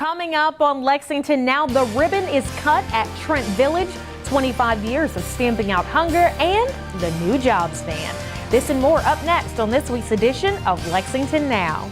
Coming up on Lexington Now, the ribbon is cut at Trent Village, 25 years of stamping out hunger, and the new jobs van. This and more up next on this week's edition of Lexington Now.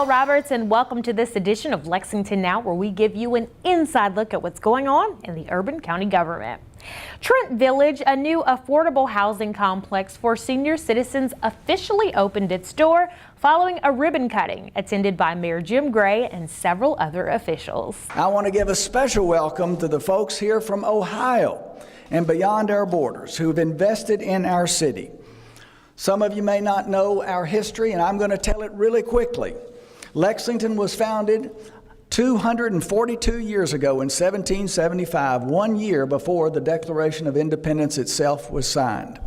Roberts, and welcome to this edition of Lexington Now, where we give you an inside look at what's going on in the urban county government. Trent Village, a new affordable housing complex for senior citizens, officially opened its door following a ribbon cutting attended by Mayor Jim Gray and several other officials. I want to give a special welcome to the folks here from Ohio and beyond our borders who have invested in our city. Some of you may not know our history, and I'm going to tell it really quickly. Lexington was founded 242 years ago in 1775, 1 year before the Declaration of Independence itself was signed.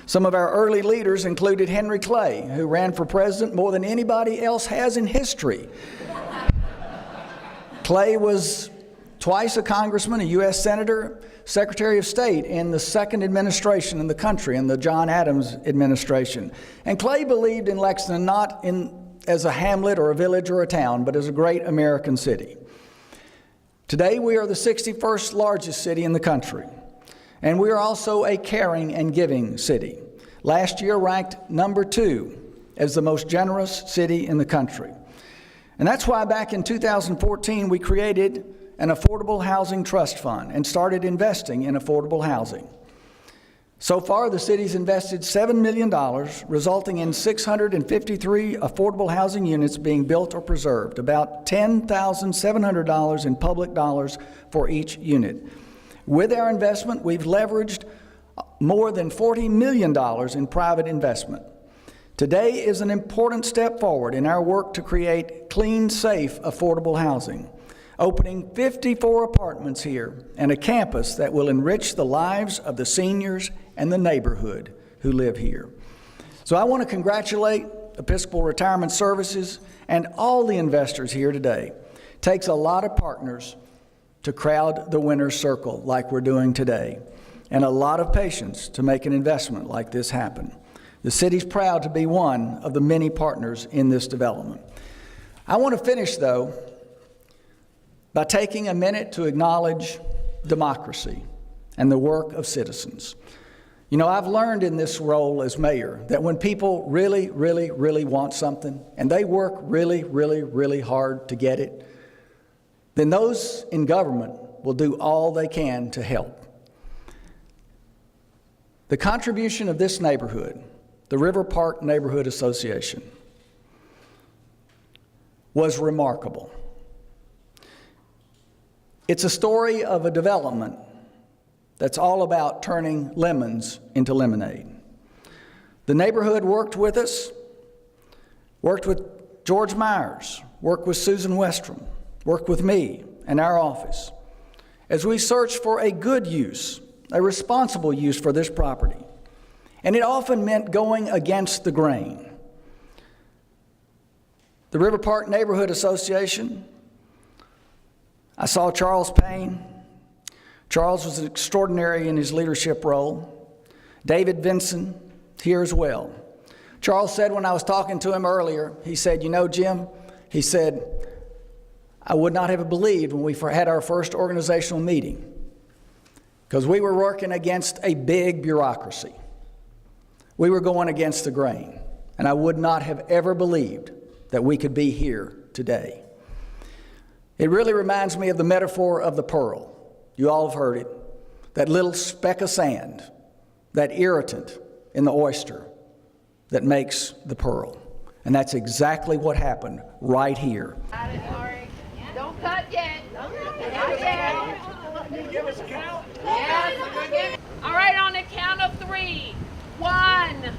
Some of our early leaders included Henry Clay, who ran for president more than anybody else has in history. Clay was twice a congressman, a U.S. senator, Secretary of State in the second administration in the country, in the John Adams administration. And Clay believed in Lexington not as a hamlet or a village or a town, but as a great American city. Today, we are the 61st largest city in the country, and we are also a caring and giving city. Last year ranked number 2 as the most generous city in the country. And that's why back in 2014, we created an affordable housing trust fund and started investing in affordable housing. So far, the city's invested $7 million, resulting in 653 affordable housing units being built or preserved, about $10,700 in public dollars for each unit. With our investment, we've leveraged more than $40 million in private investment. Today is an important step forward in our work to create clean, safe, affordable housing, opening 54 apartments here and a campus that will enrich the lives of the seniors and the neighborhood who live here. So I want to congratulate Episcopal Retirement Services and all the investors here today. It takes a lot of partners to crowd the winner's circle like we're doing today, and a lot of patience to make an investment like this happen. The city's proud to be one of the many partners in this development. I want to finish, though, by taking a minute to acknowledge democracy and the work of citizens. You know, I've learned in this role as mayor that when people really, really, really want something and they work really, really, really hard to get it, then those in government will do all they can to help. The contribution of this neighborhood, the River Park Neighborhood Association, was remarkable. It's a story of a development that's all about turning lemons into lemonade. The neighborhood worked with us, worked with George Myers, worked with Susan Westrom, worked with me and our office as we searched for a good use, a responsible use for this property. And it often meant going against the grain. The River Park Neighborhood Association, I saw Charles Payne. Charles was extraordinary in his leadership role. David Vinson, here as well. Charles said when I was talking to him earlier, he said, you know, Jim, he said, I would not have believed when we had our first organizational meeting, because we were working against a big bureaucracy. We were going against the grain, and I would not have ever believed that we could be here today. It really reminds me of the metaphor of the pearl. You all have heard it. That little speck of sand, that irritant in the oyster that makes the pearl. And that's exactly what happened right here. Don't cut yet. Not yet. Can you give us a count? Yeah. All right, on the count of 3. 1,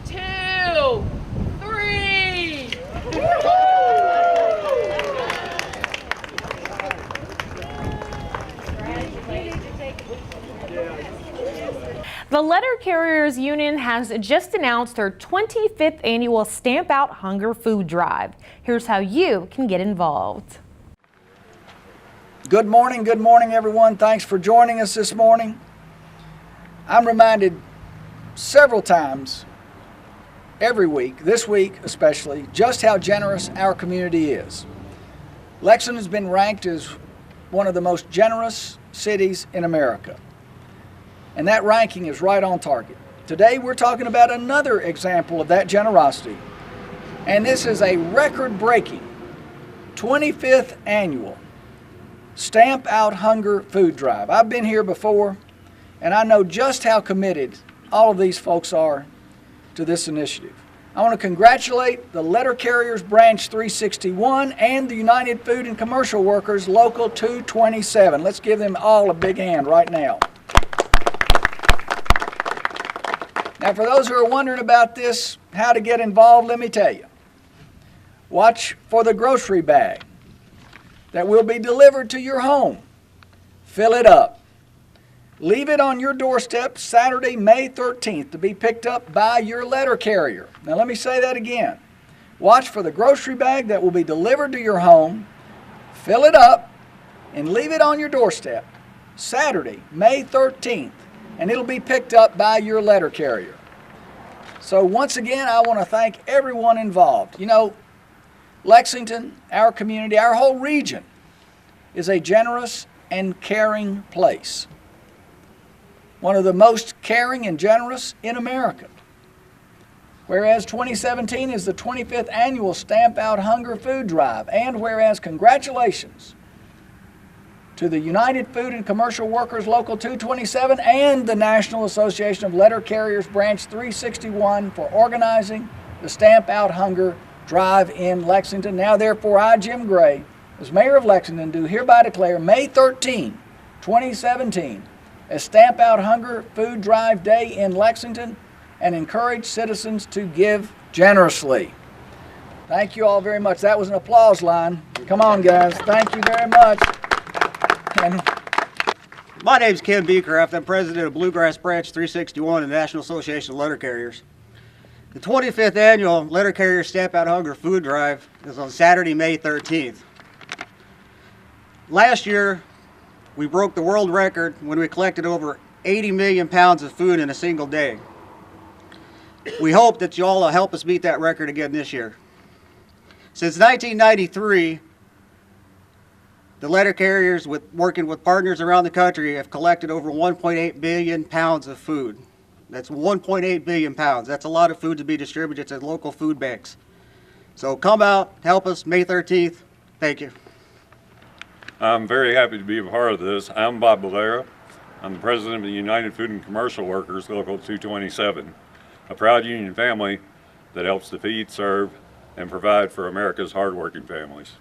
2, 3. The The Letter Carriers Union has just announced their 25th annual Stamp Out Hunger Food Drive. Here's how you can get involved. Good morning, everyone. Thanks for joining us this morning. I'm reminded several times every week, this week especially, just how generous our community is. Lexington has been ranked as one of the most generous cities in America. And that ranking is right on target. Today we're talking about another example of that generosity. And this is a record-breaking 25th annual Stamp Out Hunger Food Drive. I've been here before, and I know just how committed all of these folks are to this initiative. I want to congratulate the Letter Carriers Branch 361 and the United Food and Commercial Workers Local 227. Let's give them all a big hand right now. Now, for those who are wondering about this, how to get involved, let me tell you. Watch for the grocery bag that will be delivered to your home. Fill it up. Leave it on your doorstep Saturday, May 13th to be picked up by your letter carrier. Now, let me say that again. Watch for the grocery bag that will be delivered to your home. Fill it up and leave it on your doorstep Saturday, May 13th. And it'll be picked up by your letter carrier. So once again, I want to thank everyone involved. You know, Lexington, our community, our whole region is a generous and caring place. One of the most caring and generous in America. Whereas 2017 is the 25th annual Stamp Out Hunger Food Drive, and whereas congratulations to the United Food and Commercial Workers Local 227 and the National Association of Letter Carriers Branch 361 for organizing the Stamp Out Hunger Drive in Lexington. Now, therefore, I, Jim Gray, as Mayor of Lexington, do hereby declare May 13, 2017, as Stamp Out Hunger Food Drive Day in Lexington and encourage citizens to give generously. Thank you all very much. That was an applause line. Come on, guys. Thank you very much. My name's Ken Beecraft. I'm president of Bluegrass Branch 361 and the National Association of Letter Carriers. The 25th annual Letter Carrier Stamp Out Hunger Food Drive is on Saturday, May 13th. Last year, we broke the world record when we collected over 80 million pounds of food in a single day. We hope that you all will help us beat that record again this year. Since 1993, the letter carriers, working with partners around the country, have collected over 1.8 billion pounds of food. That's 1.8 billion pounds. That's a lot of food to be distributed to local food banks. So come out, help us, May 13th. Thank you. I'm very happy to be a part of this. I'm Bob Valera. I'm the president of the United Food and Commercial Workers Local 227, a proud union family that helps to feed, serve, and provide for America's hardworking families.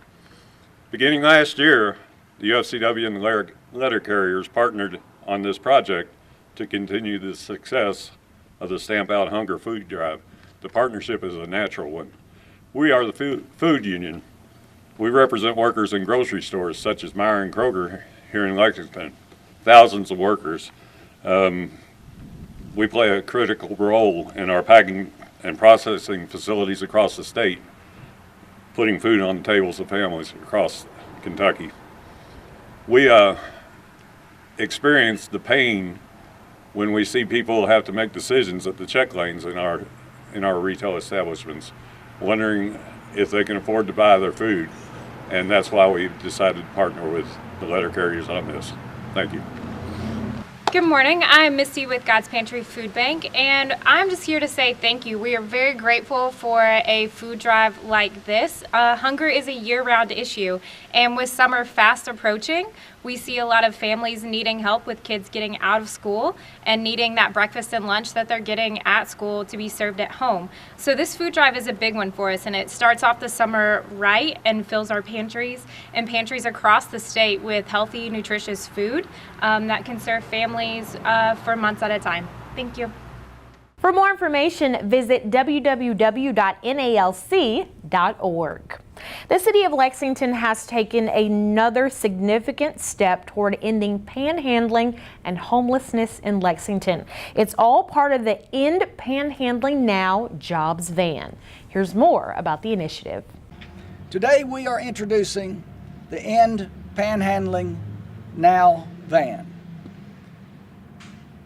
Beginning last year, the UFCW and the letter carriers partnered on this project to continue the success of the Stamp Out Hunger Food Drive. The partnership is a natural one. We are the food union. We represent workers in grocery stores such as Meijer and Kroger here in Lexington, thousands of workers. We play a critical role in our packing and processing facilities across the state, putting food on the tables of families across Kentucky. We experience the pain when we see people have to make decisions at the check lanes in our retail establishments, wondering if they can afford to buy their food. And that's why we decided to partner with the letter carriers on this. Thank you. Good morning, I'm Misty with God's Pantry Food Bank, and I'm just here to say thank you. We are very grateful for a food drive like this. Hunger is a year-round issue, and with summer fast approaching, we see a lot of families needing help with kids getting out of school and needing that breakfast and lunch that they're getting at school to be served at home. So this food drive is a big one for us, and it starts off the summer right and fills our pantries and pantries across the state with healthy, nutritious food that can serve families for months at a time. Thank you. For more information, visit www.nalc.org. The City of Lexington has taken another significant step toward ending panhandling and homelessness in Lexington. It's all part of the End Panhandling Now Jobs Van. Here's more about the initiative. Today we are introducing the End Panhandling Now van.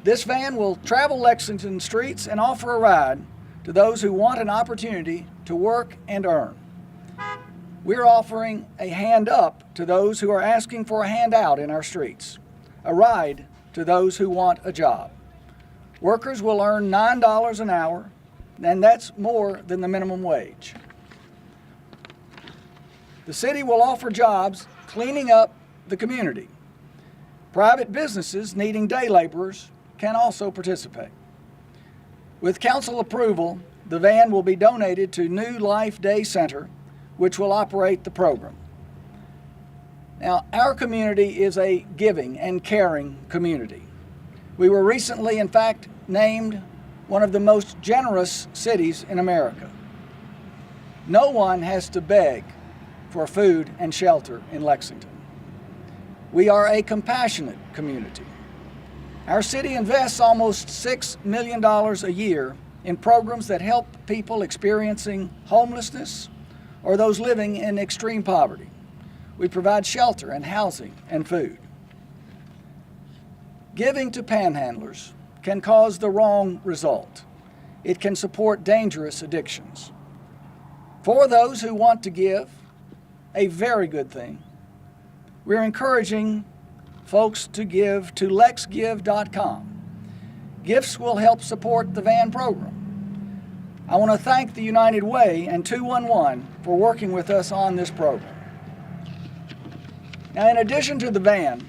This van will travel Lexington streets and offer a ride to those who want an opportunity to work and earn. We're offering a hand up to those who are asking for a handout in our streets, a ride to those who want a job. Workers will earn $9 an hour, and that's more than the minimum wage. The city will offer jobs cleaning up the community. Private businesses needing day laborers can also participate. With council approval, the van will be donated to New Life Day Center, which will operate the program. Now, our community is a giving and caring community. We were recently, in fact, named one of the most generous cities in America. No one has to beg for food and shelter in Lexington. We are a compassionate community. Our city invests almost $6 million a year in programs that help people experiencing homelessness or those living in extreme poverty. We provide shelter and housing and food. Giving to panhandlers can cause the wrong result. It can support dangerous addictions. For those who want to give, a very good thing, we're encouraging folks to give to lexgive.com. Gifts will help support the van program. I want to thank the United Way and 211 for working with us on this program. Now, in addition to the van,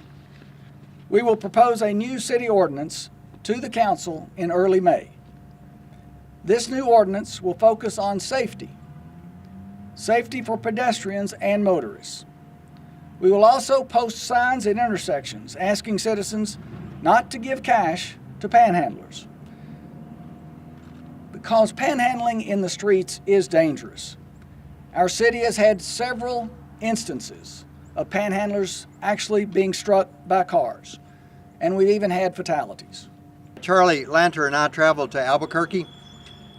we will propose a new city ordinance to the council in early May. This new ordinance will focus on safety for pedestrians and motorists. We will also post signs at intersections asking citizens not to give cash to panhandlers, because panhandling in the streets is dangerous. Our city has had several instances of panhandlers actually being struck by cars, and we've even had fatalities. Charlie Lanter and I traveled to Albuquerque,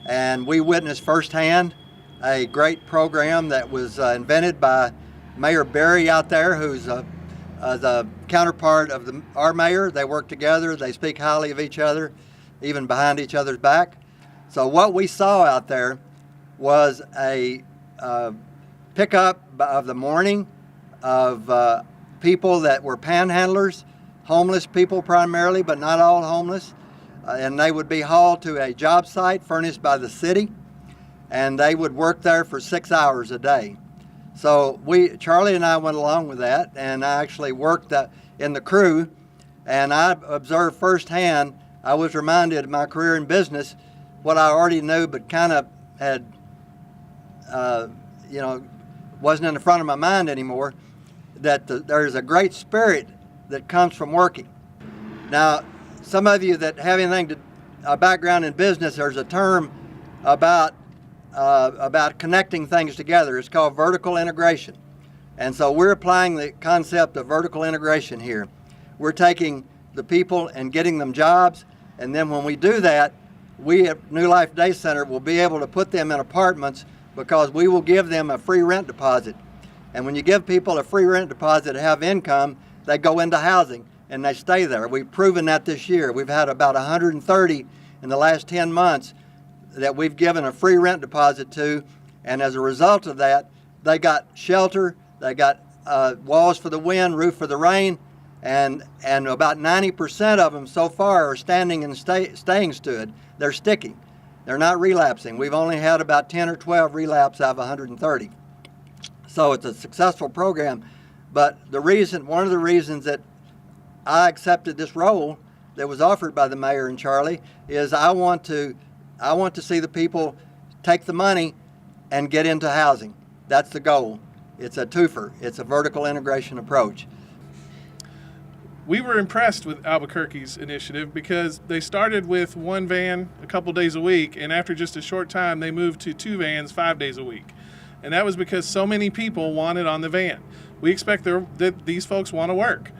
and we witnessed firsthand a great program that was invented by Mayor Berry out there, who's the counterpart of our mayor. They work together, they speak highly of each other, even behind each other's back. So what we saw out there was a pickup of the morning of people that were panhandlers, homeless people primarily, but not all homeless. And they would be hauled to a job site furnished by the city, and they would work there for 6 hours a day. So Charlie and I went along with that, and I actually worked in the crew, and I observed firsthand. I was reminded of my career in business, what I already knew, but kind of had, wasn't in the front of my mind anymore, that there's a great spirit that comes from working. Now, some of you that have a background in business, there's a term about connecting things together. It's called vertical integration. And so we're applying the concept of vertical integration here. We're taking the people and getting them jobs, and then when we do that, we at New Life Day Center will be able to put them in apartments because we will give them a free rent deposit. And when you give people a free rent deposit to have income, they go into housing and they stay there. We've proven that this year. We've had about 130 in the last 10 months that we've given a free rent deposit to, and as a result of that, they got shelter, they got walls for the wind, roof for the rain, and about 90% of them so far are standing and staying stood. They're sticking. They're not relapsing. We've only had about 10 or 12 relapse out of 130. So it's a successful program. But one of the reasons that I accepted this role that was offered by the mayor and Charlie is I want to see the people take the money and get into housing. That's the goal. It's a twofer. It's a vertical integration approach. We were impressed with Albuquerque's initiative because they started with one van a couple days a week, and after just a short time, they moved to 2 vans 5 days a week. And that was because so many people wanted on the van. We expect that these folks want to work.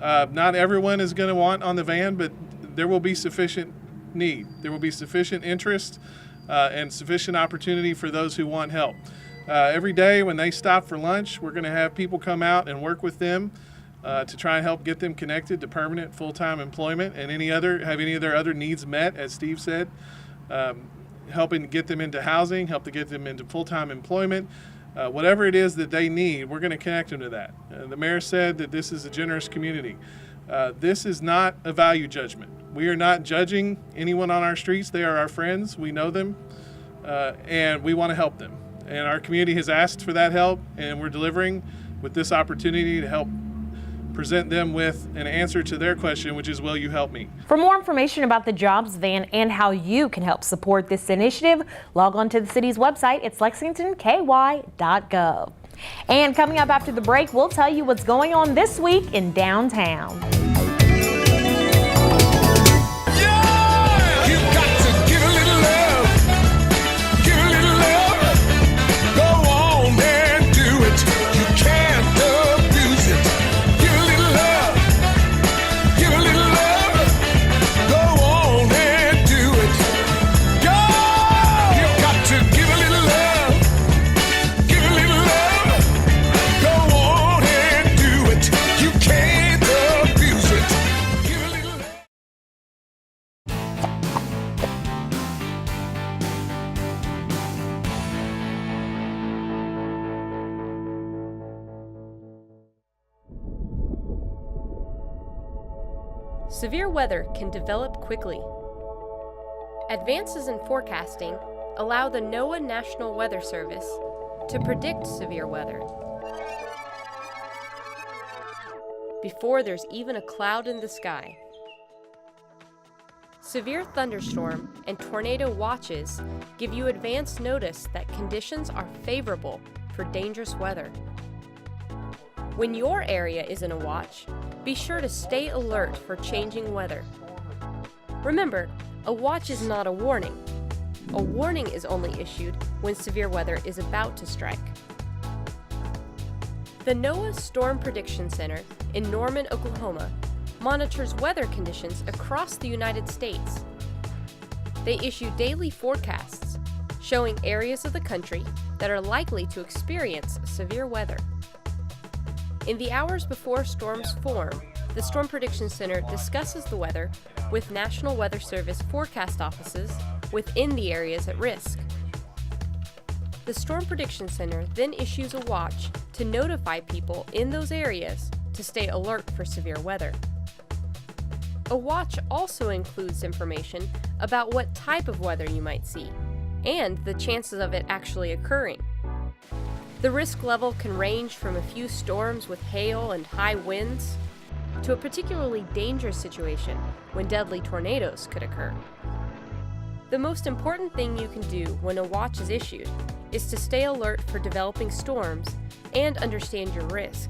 Not everyone is going to want on the van, but there will be sufficient need. There will be sufficient interest and sufficient opportunity for those who want help. Every day when they stop for lunch, we're going to have people come out and work with them to try and help get them connected to permanent full-time employment and any of their other needs met, as Steve said, helping to get them into housing, help to get them into full-time employment. Whatever it is that they need, we're going to connect them to that. The mayor said that this is a generous community. This is not a value judgment. We are not judging anyone on our streets. They are our friends. We know them, and we want to help them. And our community has asked for that help, and we're delivering with this opportunity to help present them with an answer to their question, which is, will you help me? For more information about the Jobs Van and how you can help support this initiative, log on to the city's website. It's lexingtonky.gov. And coming up after the break, we'll tell you what's going on this week in downtown. Severe weather can develop quickly. Advances in forecasting allow the NOAA National Weather Service to predict severe weather before there's even a cloud in the sky. Severe thunderstorm and tornado watches give you advance notice that conditions are favorable for dangerous weather. When your area is in a watch, be sure to stay alert for changing weather. Remember, a watch is not a warning. A warning is only issued when severe weather is about to strike. The NOAA Storm Prediction Center in Norman, Oklahoma, monitors weather conditions across the United States. They issue daily forecasts showing areas of the country that are likely to experience severe weather. In the hours before storms form, the Storm Prediction Center discusses the weather with National Weather Service forecast offices within the areas at risk. The Storm Prediction Center then issues a watch to notify people in those areas to stay alert for severe weather. A watch also includes information about what type of weather you might see and the chances of it actually occurring. The risk level can range from a few storms with hail and high winds to a particularly dangerous situation when deadly tornadoes could occur. The most important thing you can do when a watch is issued is to stay alert for developing storms and understand your risk.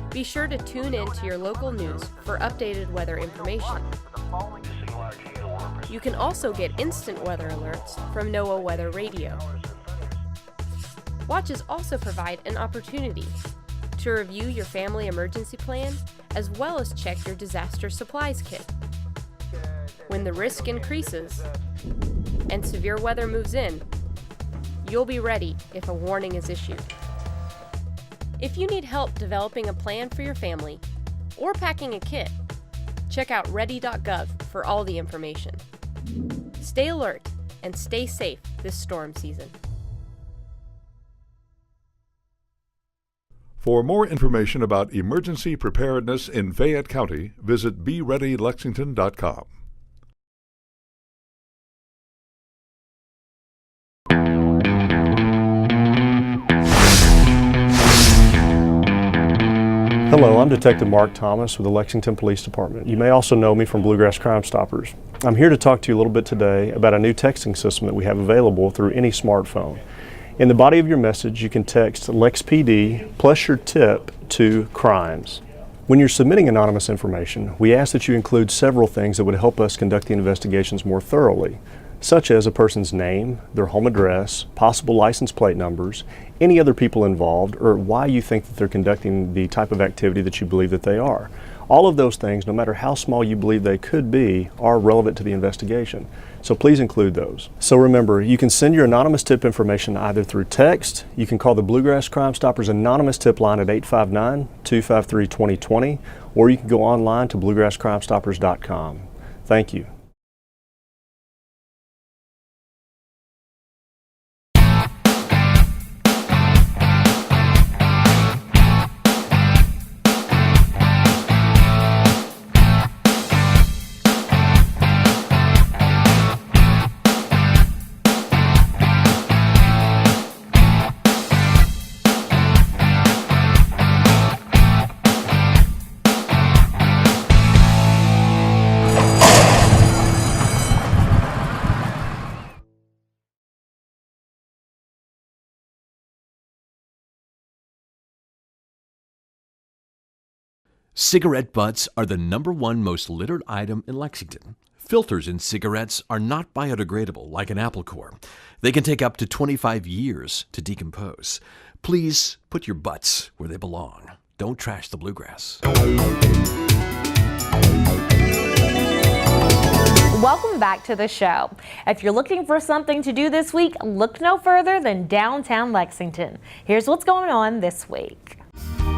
Be sure to tune in to your local news for updated weather information. You can also get instant weather alerts from NOAA Weather Radio. Watches also provide an opportunity to review your family emergency plan as well as check your disaster supplies kit. When the risk increases and severe weather moves in, you'll be ready if a warning is issued. If you need help developing a plan for your family or packing a kit, check out ready.gov for all the information. Stay alert and stay safe this storm season. For more information about emergency preparedness in Fayette County, visit BeReadyLexington.com. Hello, I'm Detective Mark Thomas with the Lexington Police Department. You may also know me from Bluegrass Crime Stoppers. I'm here to talk to you a little bit today about a new texting system that we have available through any smartphone. In the body of your message, you can text LexPD plus your tip to crimes. When you're submitting anonymous information, we ask that you include several things that would help us conduct the investigations more thoroughly. such as a person's name, their home address, possible license plate numbers, any other people involved, or why you think that they're conducting the type of activity that you believe that they are. All of those things, no matter how small you believe they could be, are relevant to the investigation. So please include those. So remember, you can send your anonymous tip information either through text, you can call the Bluegrass Crime Stoppers anonymous tip line at 859-253-2020, or you can go online to bluegrasscrimestoppers.com. Thank you. Cigarette butts are the #1 most littered item in Lexington. Filters in cigarettes are not biodegradable like an apple core. They can take up to 25 years to decompose. Please put your butts where they belong. Don't trash the bluegrass. Welcome back to the show. If you're looking for something to do this week, look no further than downtown Lexington. Here's what's going on this week.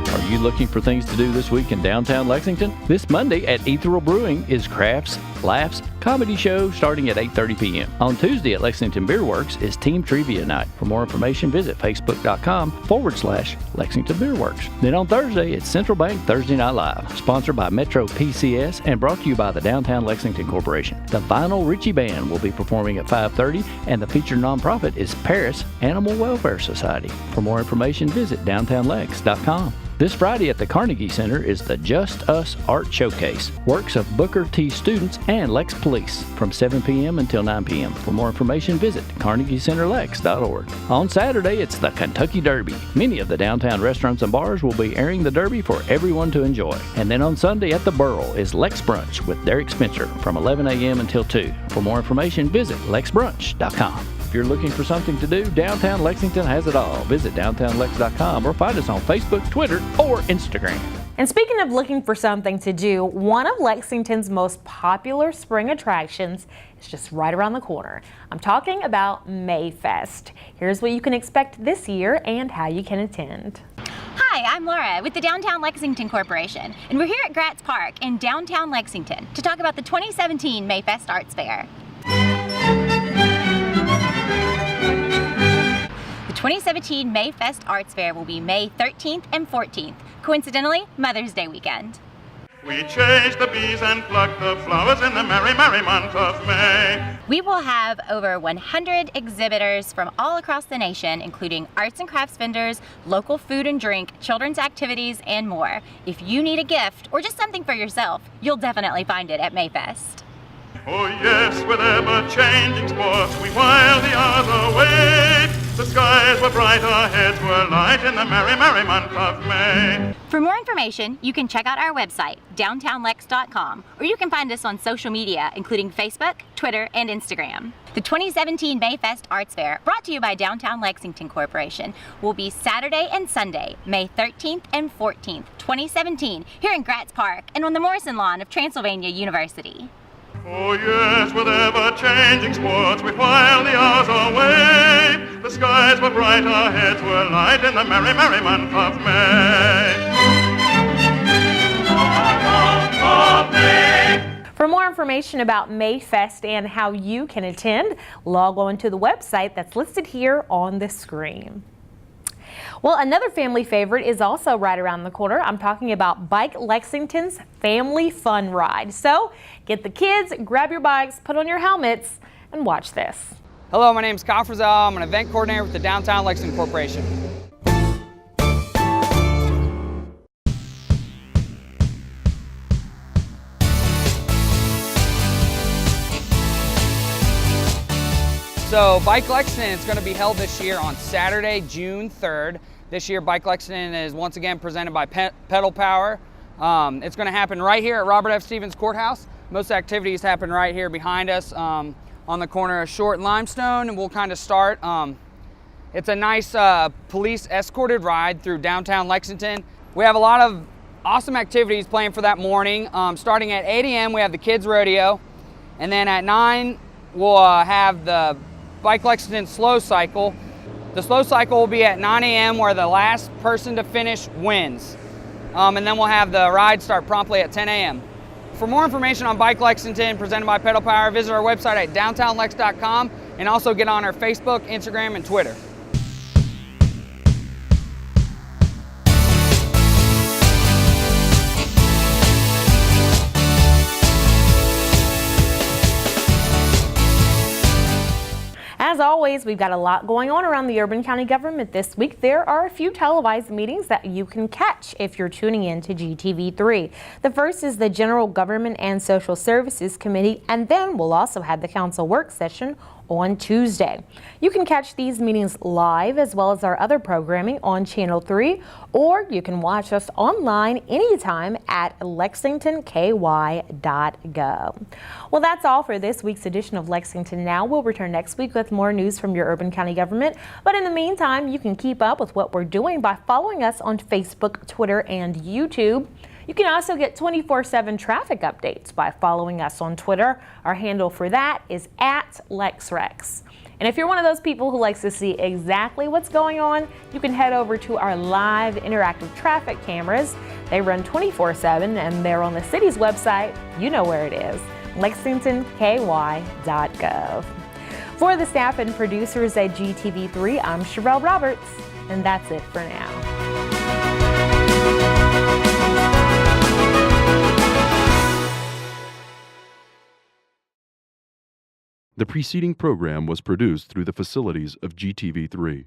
Are you looking for things to do this week in downtown Lexington? This Monday at Ethereal Brewing is Crafts, Laughs, Comedy Show starting at 8:30 p.m. On Tuesday at Lexington Beer Works is Team Trivia Night. For more information, visit facebook.com/Lexington Beer Works. Then on Thursday, it's Central Bank Thursday Night Live, sponsored by Metro PCS and brought to you by the Downtown Lexington Corporation. The Vinyl Richie Band will be performing at 5:30, and the featured nonprofit is Paris Animal Welfare Society. For more information, visit downtownlex.com. This Friday at the Carnegie Center is the Just Us Art Showcase, works of Booker T students and Lex Police from 7 p.m. until 9 p.m. For more information, visit carnegiecenterlex.org. On Saturday, it's the Kentucky Derby. Many of the downtown restaurants and bars will be airing the Derby for everyone to enjoy. And then on Sunday at the Burl is Lex Brunch with Derek Spencer from 11 a.m. until 2. For more information, visit lexbrunch.com. If you're looking for something to do, downtown Lexington has it all. Visit downtownlex.com or find us on Facebook, Twitter, or Instagram. And speaking of looking for something to do, one of Lexington's most popular spring attractions is just right around the corner. I'm talking about Mayfest. Here's what you can expect this year and how you can attend. Hi, I'm Laura with the Downtown Lexington Corporation, and we're here at Gratz Park in downtown Lexington to talk about the 2017 Mayfest Arts Fair. The 2017 Mayfest Arts Fair will be May 13th and 14th, coincidentally Mother's Day weekend. We chase the bees and pluck the flowers in the merry, merry month of May. We will have over 100 exhibitors from all across the nation, including arts and crafts vendors, local food and drink, children's activities, and more. If you need a gift or just something for yourself, you'll definitely find it at Mayfest. Oh yes, with ever-changing sports, we while the hours await. The skies were bright, our heads were light in the merry, merry month of May. For more information, you can check out our website, downtownlex.com, or you can find us on social media, including Facebook, Twitter, and Instagram. The 2017 Mayfest Arts Fair, brought to you by Downtown Lexington Corporation, will be Saturday and Sunday, May 13th and 14th, 2017, here in Gratz Park and on the Morrison lawn of Transylvania University. Oh yes, with ever-changing sports, we while the hours away. The skies were bright, our heads were light in the merry, merry month of May. For more information about Mayfest and how you can attend, log on to the website that's listed here on the screen. Well, another family favorite is also right around the corner. I'm talking about Bike Lexington's Family Fun Ride. So get the kids, grab your bikes, put on your helmets, and watch this. Hello, my name is Kyle Frizzell. I'm an event coordinator with the Downtown Lexington Corporation. So Bike Lexington is going to be held this year on Saturday, June 3rd. This year, Bike Lexington is once again presented by Pedal Power. It's going to happen right here at Robert F. Stevens Courthouse. Most activities happen right here behind us on on the corner of Short and Limestone, and we'll kind of start. It's a nice police escorted ride through downtown Lexington. We have a lot of awesome activities planned for that morning. Starting at 8 a.m. we have the kids rodeo, and then at 9 we'll have the Bike Lexington slow cycle. The slow cycle will be at 9 a.m. where the last person to finish wins. And then we'll have the ride start promptly at 10 a.m. For more information on Bike Lexington presented by Pedal Power, visit our website at downtownlex.com and also get on our Facebook, Instagram, and Twitter. As always, we've got a lot going on around the urban county government this week. There are a few televised meetings that you can catch if you're tuning in to GTV3. The first is the General Government and Social Services Committee, and then we'll also have the council work session on Tuesday. You can catch these meetings live as well as our other programming on Channel 3, or you can watch us online anytime at lexingtonky.gov. Well, that's all for this week's edition of Lexington Now. We'll return next week with more news from your urban county government. But in the meantime, you can keep up with what we're doing by following us on Facebook, Twitter, and YouTube. You can also get 24/7 traffic updates by following us on Twitter. Our handle for that is @LexRex. And if you're one of those people who likes to see exactly what's going on, you can head over to our live interactive traffic cameras. They run 24/7 and they're on the city's website. You know where it is, lexingtonky.gov. For the staff and producers at GTV3, I'm Sherelle Roberts, and that's it for now. The preceding program was produced through the facilities of GTV3.